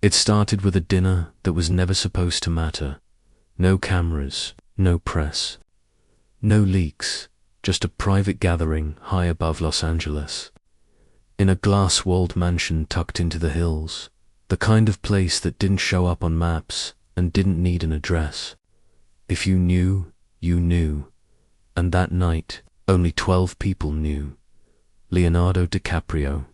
It started with a dinner that was never supposed to matter. No cameras, no press, no leaks, just a private gathering high above Los Angeles. In a glass-walled mansion tucked into the hills, the kind of place that didn't show up on maps and didn't need an address. If you knew, you knew. And that night, only 12 people knew. Leonardo DiCaprio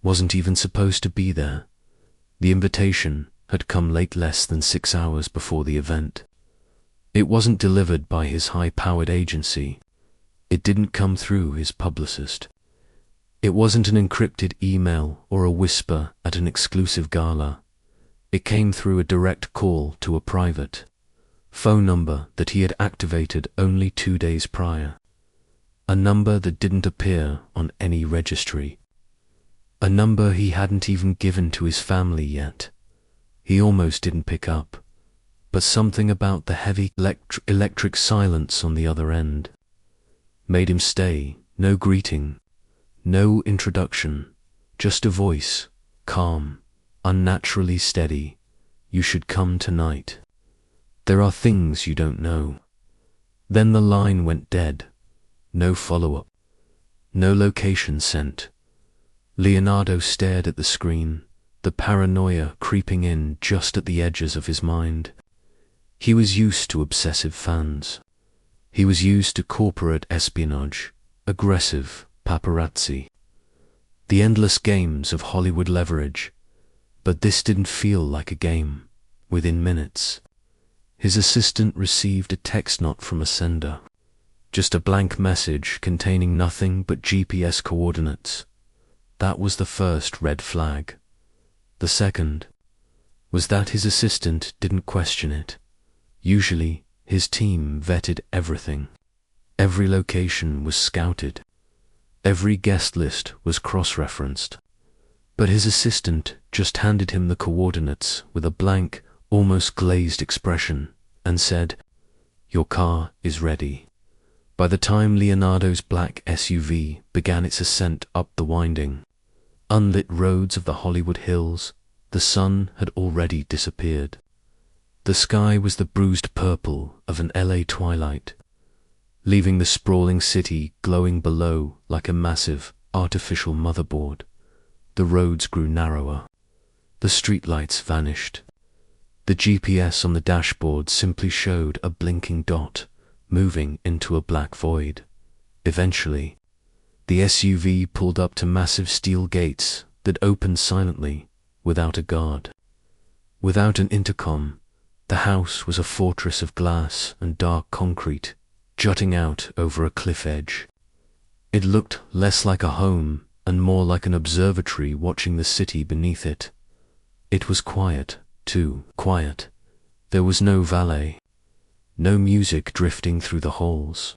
wasn't even supposed to be there. The invitation had come late, less than 6 hours before the event. It wasn't delivered by his high-powered agency. It didn't come through his publicist. It wasn't an encrypted email or a whisper at an exclusive gala. It came through a direct call to a private phone number that he had activated only 2 days prior. A number that didn't appear on any registry. A number he hadn't even given to his family yet. He almost didn't pick up, but something about the heavy electric silence on the other end made him stay. No greeting, no introduction, just a voice, calm, unnaturally steady. You should come tonight. There are things you don't know. Then the line went dead. No follow-up. No location sent. Leonardo stared at the screen, the paranoia creeping in just at the edges of his mind. He was used to obsessive fans. He was used to corporate espionage, aggressive paparazzi, the endless games of Hollywood leverage. But this didn't feel like a game. Within minutes, his assistant received a text not from a sender. Just a blank message containing nothing but GPS coordinates. That was the first red flag. The second was that his assistant didn't question it. Usually, his team vetted everything. Every location was scouted. Every guest list was cross-referenced. But his assistant just handed him the coordinates with a blank, almost glazed expression and said, "Your car is ready." By the time Leonardo's black SUV began its ascent up the winding, unlit roads of the Hollywood Hills, the sun had already disappeared. The sky was the bruised purple of an LA twilight, leaving the sprawling city glowing below like a massive, artificial motherboard. The roads grew narrower. The streetlights vanished. The GPS on the dashboard simply showed a blinking dot, moving into a black void. Eventually, the SUV pulled up to massive steel gates that opened silently, without a guard. Without an intercom, the house was a fortress of glass and dark concrete, jutting out over a cliff edge. It looked less like a home and more like an observatory watching the city beneath it. It was quiet, too quiet. There was no valet, no music drifting through the halls,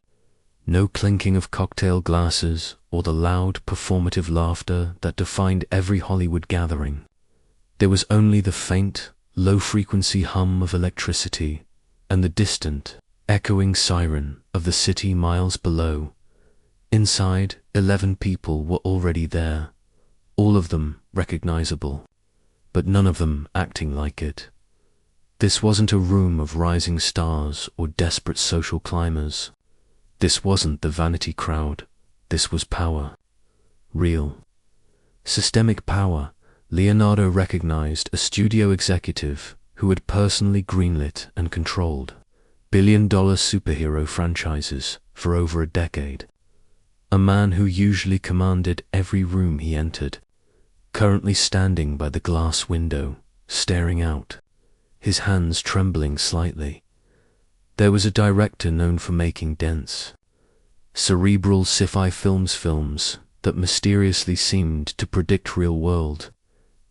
no clinking of cocktail glasses or the loud performative laughter that defined every Hollywood gathering. There was only the faint, low-frequency hum of electricity and the distant, echoing siren of the city miles below. Inside, 11 people were already there, all of them recognizable, but none of them acting like it. This wasn't a room of rising stars or desperate social climbers. This wasn't the vanity crowd. This was power. Real. Systemic power. Leonardo recognized a studio executive who had personally greenlit and controlled billion-dollar superhero franchises for over a decade. A man who usually commanded every room he entered, currently standing by the glass window, staring out, his hands trembling slightly. There was a director known for making dense, cerebral sci-fi films that mysteriously seemed to predict real-world,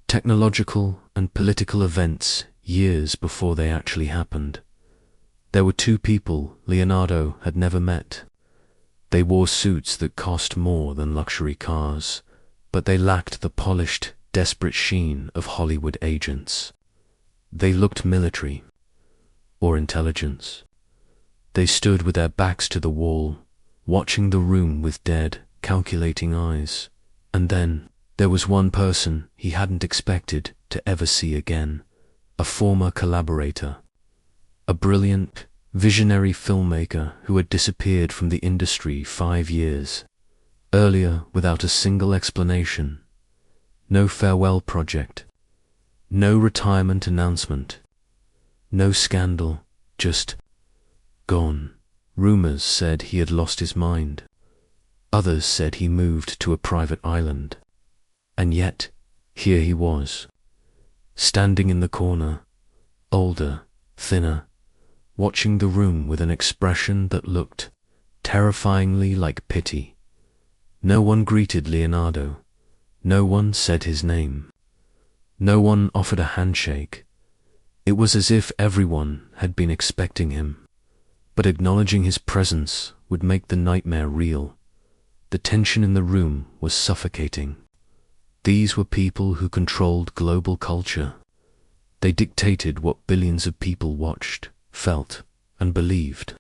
technological and political events years before they actually happened. There were two people Leonardo had never met. They wore suits that cost more than luxury cars, but they lacked the polished, desperate sheen of Hollywood agents. They looked military, or intelligence. They stood with their backs to the wall, watching the room with dead, calculating eyes. And then, there was one person he hadn't expected to ever see again. a former collaborator, a brilliant, visionary filmmaker who had disappeared from the industry 5 years earlier without a single explanation. No farewell project, no retirement announcement, no scandal, just gone. Rumors said he had lost his mind. Others said he moved to a private island. And yet, here he was, standing in the corner, older, thinner, watching the room with an expression that looked terrifyingly like pity. No one greeted Leonardo. No one said his name. No one offered a handshake. It was as if everyone had been expecting him, but acknowledging his presence would make the nightmare real. The tension in the room was suffocating. These were people who controlled global culture. They dictated what billions of people watched, felt, and believed.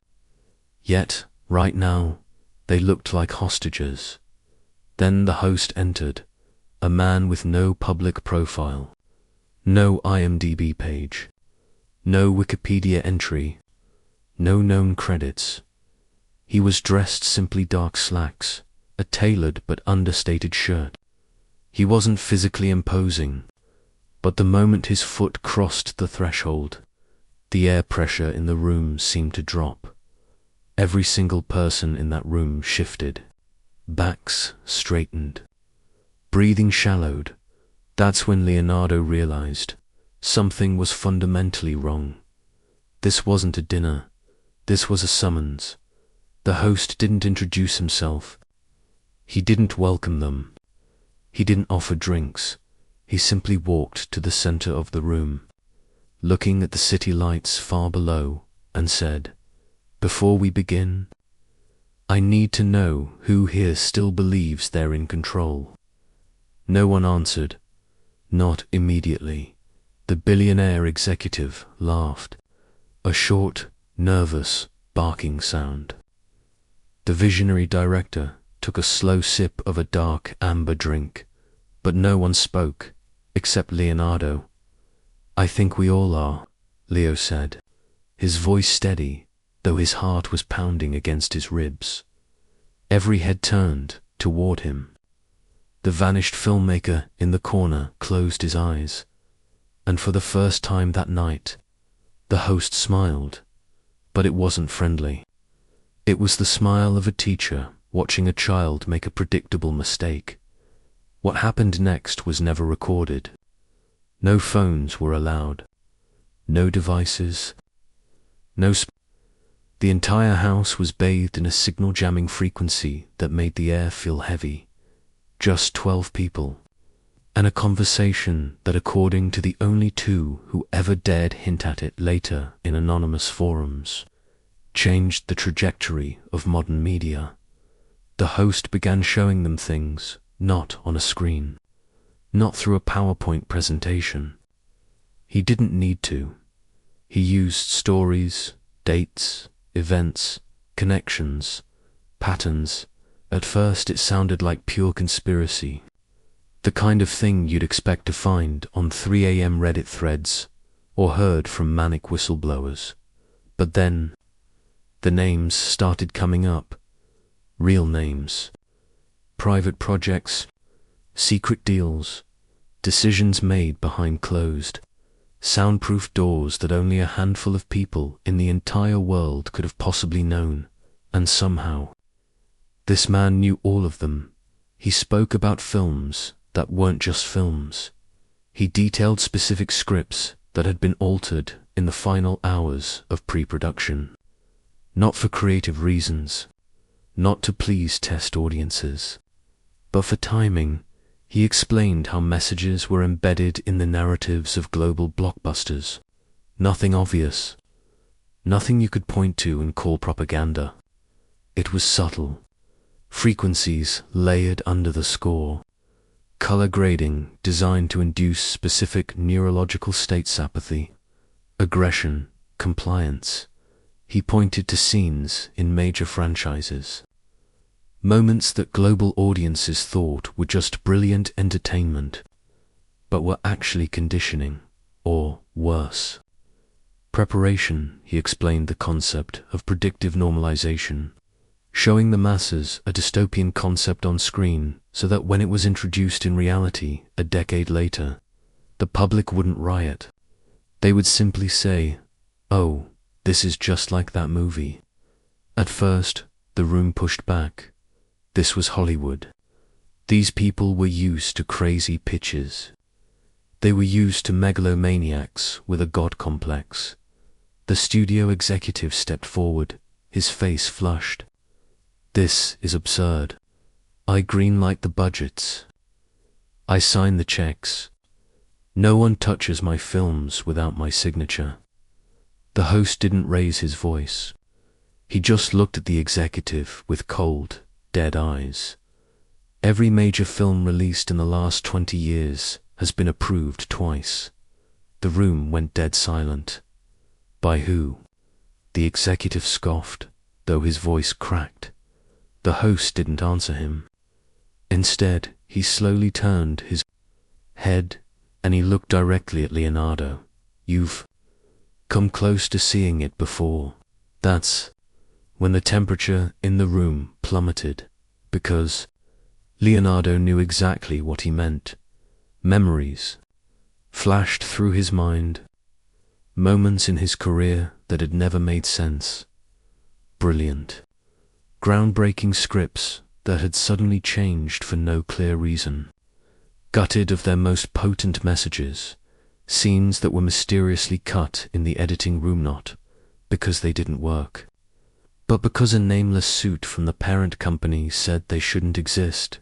Yet, right now, they looked like hostages. Then the host entered, a man with no public profile, no IMDb page, no Wikipedia entry, no known credits. He was dressed simply dark slacks, a tailored but understated shirt. He wasn't physically imposing, but the moment his foot crossed the threshold, the air pressure in the room seemed to drop. Every single person in that room shifted. Backs straightened. Breathing shallowed. That's when Leonardo realized something was fundamentally wrong. This wasn't a dinner. This was a summons. The host didn't introduce himself. He didn't welcome them. He didn't offer drinks. He simply walked to the center of the room, looking at the city lights far below, and said, "Before we begin, I need to know who here still believes they're in control." No one answered. Not immediately. The billionaire executive laughed, a short, nervous, barking sound. The visionary director took a slow sip of a dark amber drink, but no one spoke, except Leonardo. "I think we all are," Leo said, his voice steady, though his heart was pounding against his ribs. Every head turned toward him. The vanished filmmaker in the corner closed his eyes, and for the first time that night, the host smiled, but it wasn't friendly. It was the smile of a teacher watching a child make a predictable mistake. What happened next was never recorded. No phones were allowed. No devices. The entire house was bathed in a signal-jamming frequency that made the air feel heavy. Just 12 people, and a conversation that, according to the only two who ever dared hint at it later in anonymous forums, changed the trajectory of modern media. The host began showing them things, not on a screen, not through a PowerPoint presentation. He didn't need to. He used stories, dates, events, connections, patterns. At first it sounded like pure conspiracy, the kind of thing you'd expect to find on 3 a.m. Reddit threads or heard from manic whistleblowers. But then, the names started coming up. Real names. Private projects, secret deals, decisions made behind closed, soundproof doors that only a handful of people in the entire world could have possibly known, and somehow, this man knew all of them. He spoke about films that weren't just films. He detailed specific scripts that had been altered in the final hours of pre-production. Not for creative reasons, not to please test audiences, but for timing. He explained how messages were embedded in the narratives of global blockbusters. Nothing obvious, nothing you could point to and call propaganda. It was subtle. Frequencies layered under the score, color grading designed to induce specific neurological states: apathy, aggression, compliance. He pointed to scenes in major franchises, moments that global audiences thought were just brilliant entertainment, but were actually conditioning. or worse. Preparation, he explained the concept of predictive normalization, showing the masses a dystopian concept on screen so that when it was introduced in reality a decade later, the public wouldn't riot. They would simply say, "Oh, this is just like that movie." At first, the room pushed back. This was Hollywood. These people were used to crazy pitches. They were used to megalomaniacs with a god complex. The studio executive stepped forward, his face flushed. "This is absurd. I greenlight the budgets. I sign the checks. No one touches my films without my signature." The host didn't raise his voice. He just looked at the executive with cold, dead eyes. Every major film released in the last 20 years has been approved twice. The room went dead silent. By who? The executive scoffed, though his voice cracked. The host didn't answer him. Instead, he slowly turned his head and he looked directly at Leonardo. "You've come close to seeing it before." That's when the temperature in the room plummeted, because Leonardo knew exactly what he meant. Memories flashed through his mind, moments in his career that had never made sense. Brilliant, groundbreaking scripts that had suddenly changed for no clear reason. Gutted of their most potent messages, scenes that were mysteriously cut in the editing room, not because they didn't work, but because a nameless suit from the parent company said they shouldn't exist.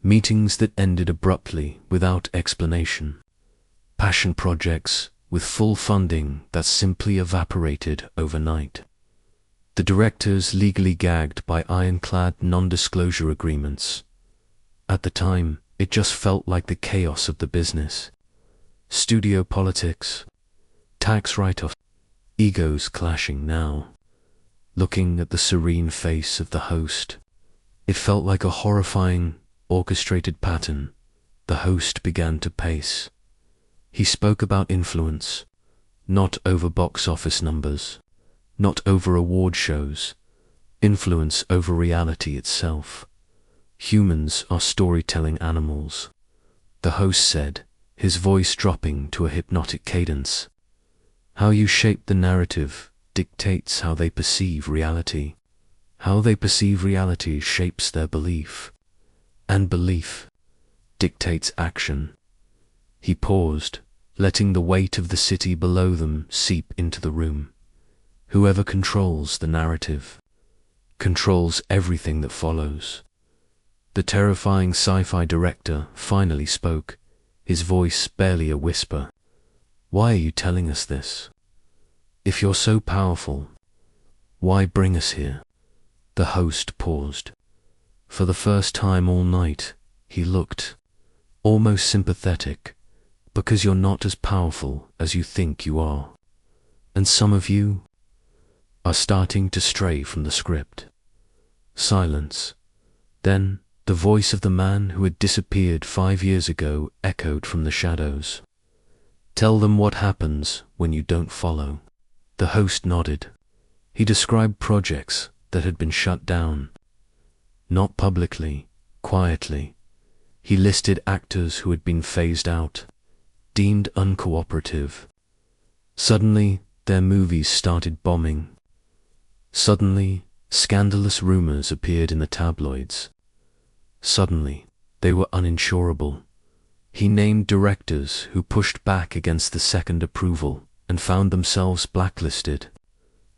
Meetings that ended abruptly without explanation. Passion projects with full funding that simply evaporated overnight. The directors legally gagged by ironclad non-disclosure agreements. At the time, it just felt like the chaos of the business. Studio politics, tax write-offs, egos clashing now. Looking at the serene face of the host, it felt like a horrifying, orchestrated pattern. The host began to pace. He spoke about influence, not over box office numbers, not over award shows, influence over reality itself. Humans are storytelling animals, the host said, his voice dropping to a hypnotic cadence. How you shape the narrative dictates how they perceive reality. How they perceive reality shapes their belief, and belief dictates action. He paused, letting the weight of the city below them seep into the room. Whoever controls the narrative controls everything that follows. The terrifying sci-fi director finally spoke, his voice barely a whisper. "Why are you telling us this? If you're so powerful, why bring us here?" The host paused. For the first time all night, he looked almost sympathetic. "Because you're not as powerful as you think you are. And some of you are starting to stray from the script." Silence. Then the voice of the man who had disappeared 5 years ago echoed from the shadows. "Tell them what happens when you don't follow." The host nodded. He described projects that had been shut down. Not publicly, quietly. He listed actors who had been phased out, deemed uncooperative. Suddenly, their movies started bombing. Suddenly, scandalous rumors appeared in the tabloids. Suddenly, they were uninsurable. He named directors who pushed back against the second approval and found themselves blacklisted,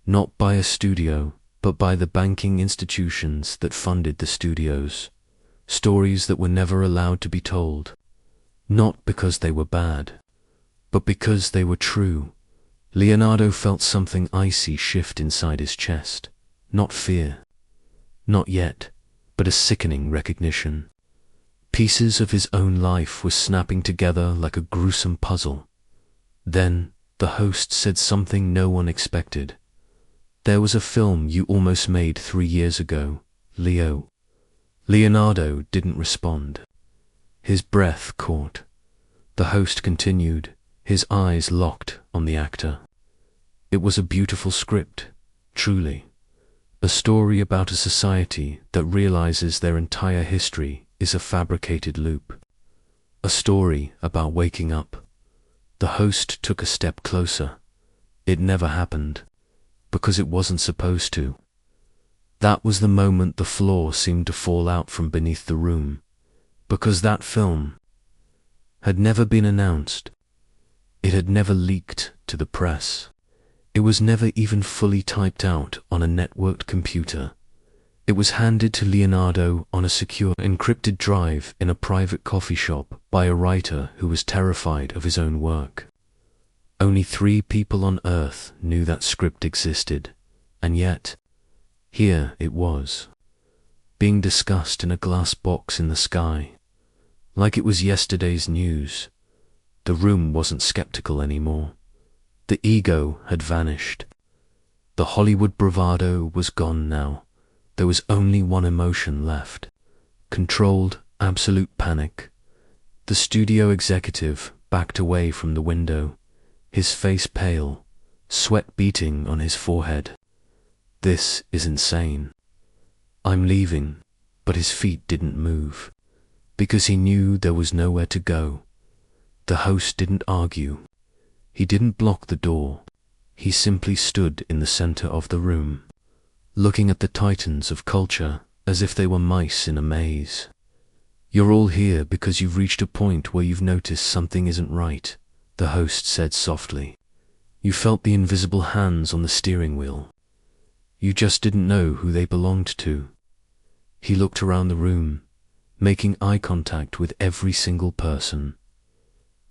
not by a studio, but by the banking institutions that funded the studios. Stories that were never allowed to be told, not because they were bad, but because they were true. Leonardo felt something icy shift inside his chest. Not fear, not yet, but a sickening recognition. Pieces of his own life were snapping together like a gruesome puzzle. Then the host said something no one expected. "There was a film you almost made 3 years ago, Leo." Leonardo didn't respond. His breath caught. The host continued, His eyes locked on the actor. It was a beautiful script, truly. A story about a society that realizes their entire history is a fabricated loop. A story about waking up. The host took a step closer. It never happened, because it wasn't supposed to. That was the moment the floor seemed to fall out from beneath the room, because that film had never been announced. It had never leaked to the press. It was never even fully typed out on a networked computer. It was handed to Leonardo on a secure, encrypted drive in a private coffee shop by a writer who was terrified of his own work. Only 3 people on Earth knew that script existed, and yet, here it was, being discussed in a glass box in the sky, like it was yesterday's news. The room wasn't skeptical anymore. The ego had vanished. The Hollywood bravado was gone now. There was only one emotion left. Controlled, absolute panic. The studio executive backed away from the window, his face pale, sweat beating on his forehead. This is insane. I'm leaving, but his feet didn't move, because he knew there was nowhere to go. The host didn't argue. He didn't block the door. He simply stood in the center of the room, looking at the titans of culture as if they were mice in a maze. You're all here because you've reached a point where you've noticed something isn't right, the host said softly. You felt the invisible hands on the steering wheel. You just didn't know who they belonged to. He looked around the room, making eye contact with every single person.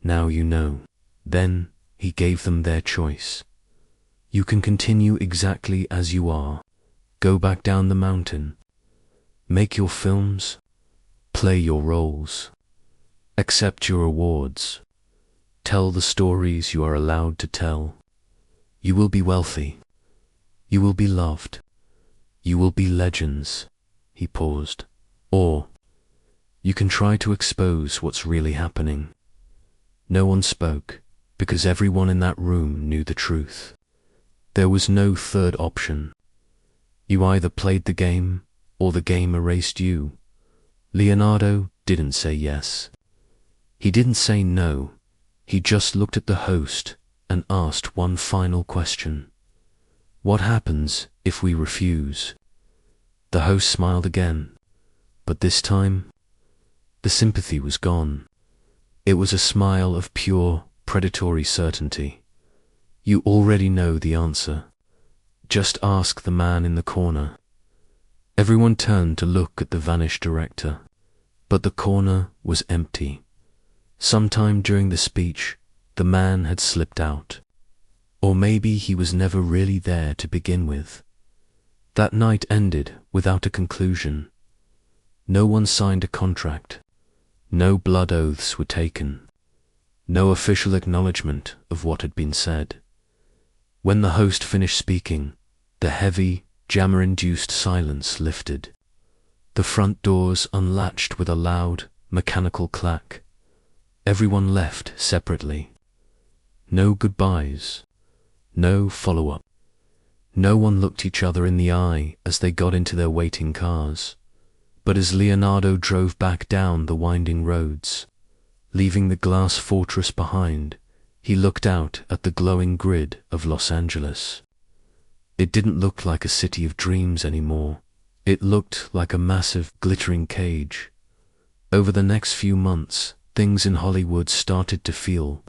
Now you know. Then he gave them their choice. You can continue exactly as you are. Go back down the mountain. Make your films. Play your roles. Accept your awards. Tell the stories you are allowed to tell. You will be wealthy. You will be loved. You will be legends. He paused. Or you can try to expose what's really happening. No one spoke, because everyone in that room knew the truth. There was no third option. You either played the game, or the game erased you. Leonardo didn't say yes. He didn't say no. He just looked at the host and asked one final question. What happens if we refuse? The host smiled again, but this time, the sympathy was gone. It was a smile of pure, predatory certainty. You already know the answer. Just ask the man in the corner. Everyone turned to look at the vanished director, but the corner was empty. Sometime during the speech, the man had slipped out. Or maybe he was never really there to begin with. That night ended without a conclusion. No one signed a contract. No blood oaths were taken. No official acknowledgement of what had been said. When the host finished speaking, the heavy, jammer-induced silence lifted. The front doors unlatched with a loud, mechanical clack. Everyone left separately. No goodbyes. No follow-up. No one looked each other in the eye as they got into their waiting cars. But as Leonardo drove back down the winding roads, leaving the glass fortress behind, he looked out at the glowing grid of Los Angeles. It didn't look like a city of dreams anymore. It looked like a massive, glittering cage. Over the next few months, things in Hollywood started to feel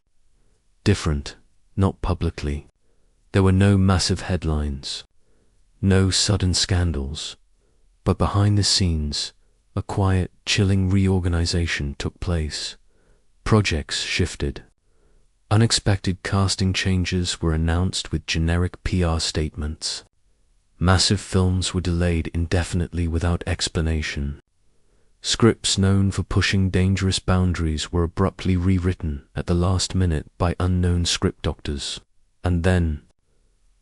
different, not publicly. There were no massive headlines, no sudden scandals, but behind the scenes, a quiet, chilling reorganization took place. Projects shifted. Unexpected casting changes were announced with generic PR statements. Massive films were delayed indefinitely without explanation. Scripts known for pushing dangerous boundaries were abruptly rewritten at the last minute by unknown script doctors. And then,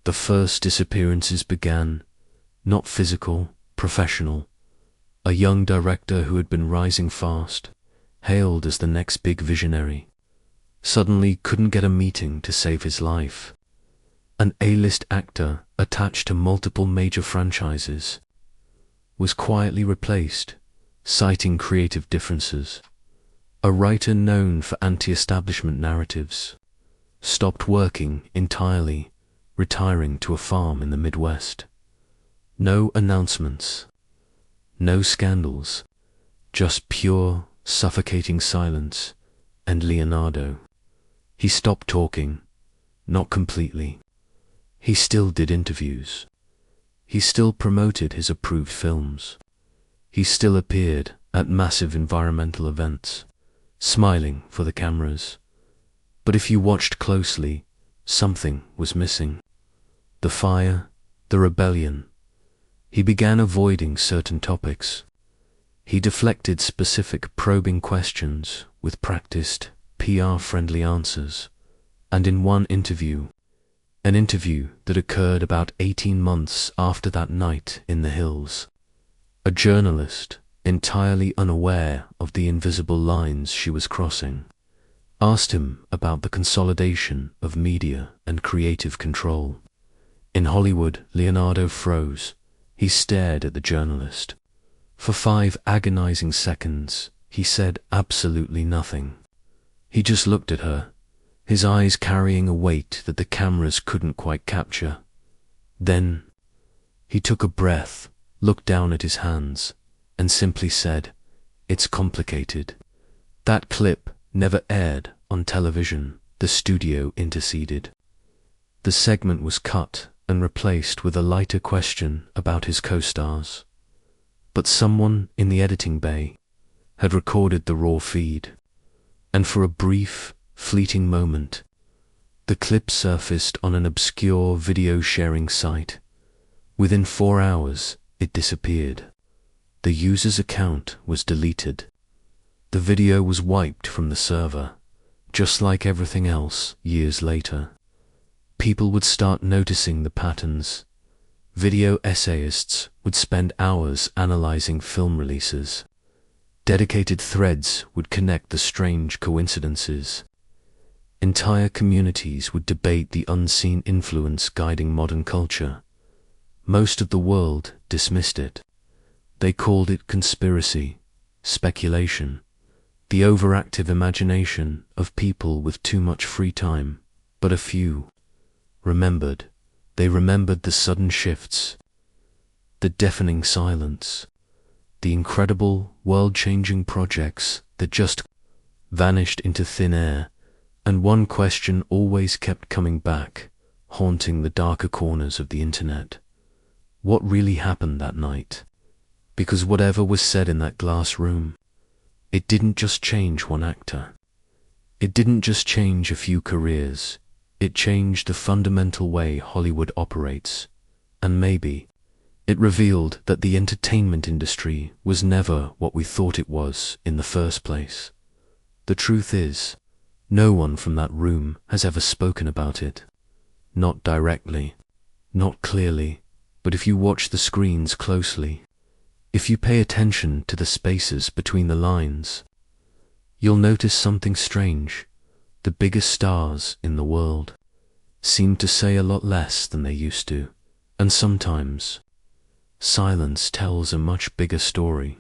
the first disappearances began, not physical, professional. A young director who had been rising fast, hailed as the next big visionary. suddenly couldn't get a meeting to save his life. An A-list actor attached to multiple major franchises was quietly replaced, citing creative differences. A writer known for anti-establishment narratives stopped working entirely, retiring to a farm in the Midwest. No announcements, no scandals, just pure, suffocating silence. And Leonardo, he stopped talking, not completely. He still did interviews. He still promoted his approved films. He still appeared at massive environmental events, smiling for the cameras. But if you watched closely, something was missing. The fire, the rebellion. He began avoiding certain topics. He deflected specific probing questions with practiced, PR-friendly answers. And in one interview, an interview that occurred about 18 months after that night in the hills, a journalist, entirely unaware of the invisible lines she was crossing, asked him about the consolidation of media and creative control. In Hollywood, Leonardo froze. He stared at the journalist. For 5 agonizing seconds, he said absolutely nothing. He just looked at her, his eyes carrying a weight that the cameras couldn't quite capture. Then, he took a breath, looked down at his hands, and simply said, "It's complicated." That clip never aired on television. The studio interceded. The segment was cut and replaced with a lighter question about his co-stars. But someone in the editing bay had recorded the raw feed, and for a brief, fleeting moment, the clip surfaced on an obscure video-sharing site. Within 4 hours, it disappeared. The user's account was deleted. The video was wiped from the server, just like everything else years later. People would start noticing the patterns. Video essayists would spend hours analyzing film releases. Dedicated threads would connect the strange coincidences. Entire communities would debate the unseen influence guiding modern culture. Most of the world dismissed it. They called it conspiracy, speculation, the overactive imagination of people with too much free time. But a few remembered. They remembered the sudden shifts, the deafening silence, the incredible, world-changing projects that just vanished into thin air. And one question always kept coming back, haunting the darker corners of the internet. What really happened that night? Because whatever was said in that glass room, it didn't just change one actor. It didn't just change a few careers. It changed the fundamental way Hollywood operates. And maybe it revealed that the entertainment industry was never what we thought it was in the first place. The truth is, no one from that room has ever spoken about it. Not directly, not clearly, but if you watch the screens closely, if you pay attention to the spaces between the lines, you'll notice something strange. The biggest stars in the world seem to say a lot less than they used to, and sometimes silence tells a much bigger story.